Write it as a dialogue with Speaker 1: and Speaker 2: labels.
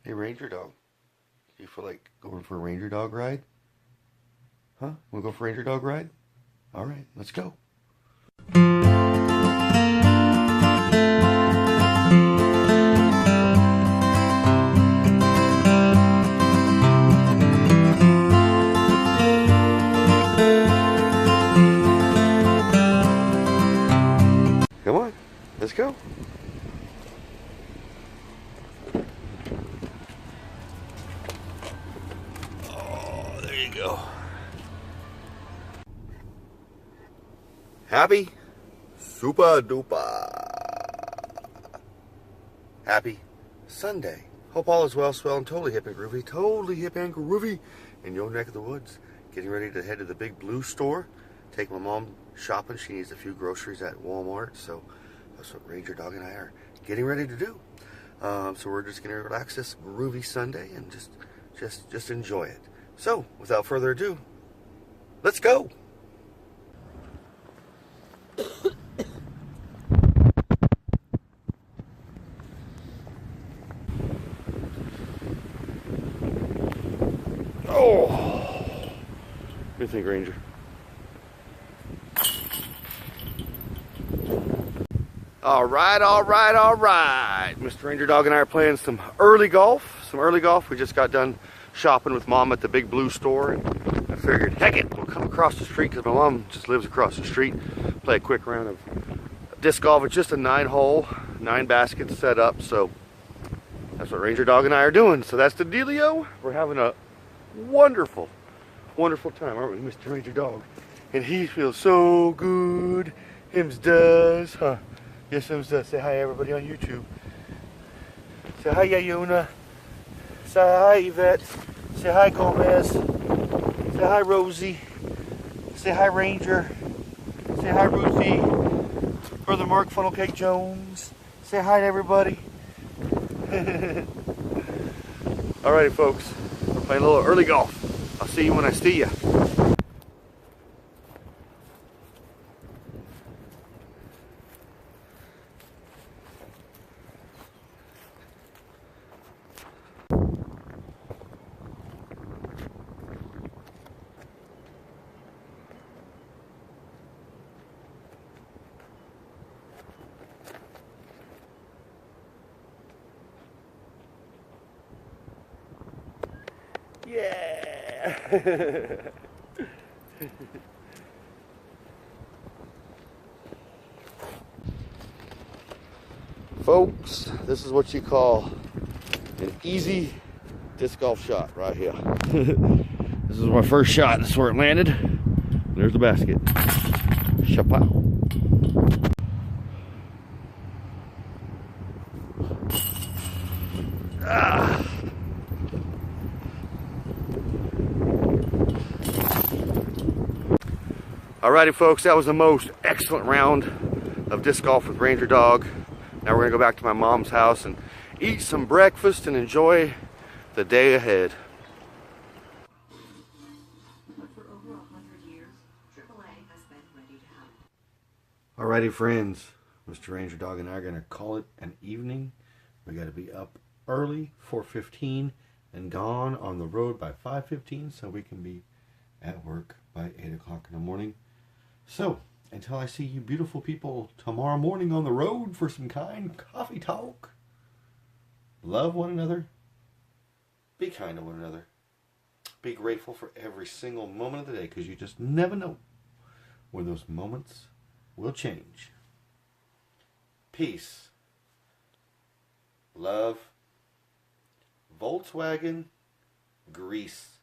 Speaker 1: Hey, Ranger Dog. Do you feel like going for a Ranger Dog ride? Huh? Wanna go for a Ranger Dog ride? Alright, let's go. Come on, let's go. Oh, there you go. Happy? Super duper. Happy Sunday. Hope all is well, swell, and totally hip and groovy. Totally hip and groovy in your neck of the woods. Getting ready to head to the Big Blue store. Take my mom shopping. She needs a few groceries at Walmart. So that's what Ranger Dog and I are getting ready to do. So we're just going to relax this groovy Sunday and just enjoy it. So without further ado, let's go. Oh, what do you think, Ranger? All right. Mr. Ranger Dog and I are playing some early golf. We just got done shopping with Mom at the Big Blue store, and I figured, heck it, we'll come across the street because my mom just lives across the street. Play a quick round of disc golf. It's just a 9-hole, 9 baskets set up. So that's what Ranger Dog and I are doing. So that's the dealio. We're having a wonderful time, aren't we, Mr. Ranger Dog? And he feels so good. Hims does, huh? Yes, Hims does. Say hi, everybody on YouTube. Say hi, Yayuna. Say hi, Yvette. Say hi, Gomez. Say hi, Rosie. Say hi, Ranger. Say hi, Ruthie. Brother Mark Funnel Cake Jones. Say hi to everybody. Alrighty, folks. We're playing a little early golf. I'll see you when I see you. Yeah! Folks, this is what you call an easy disc golf shot right here. This is my first shot. This is where it landed. There's the basket. Chapow. Ah. Alrighty, folks, that was the most excellent round of disc golf with Ranger Dog. Now we're gonna go back to my mom's house and eat some breakfast and enjoy the day ahead.
Speaker 2: For over 100 years, AAA has been ready to help.
Speaker 1: Alrighty, friends, Mr. Ranger Dog and I are gonna call it an evening. We gotta be up early, 4:15, and gone on the road by 5:15 so we can be at work by 8 o'clock in the morning. So, until I see you beautiful people tomorrow morning on the road for some kind coffee talk, love one another, be kind to one another, be grateful for every single moment of the day, because you just never know when those moments will change. Peace, love, Volkswagen, grease.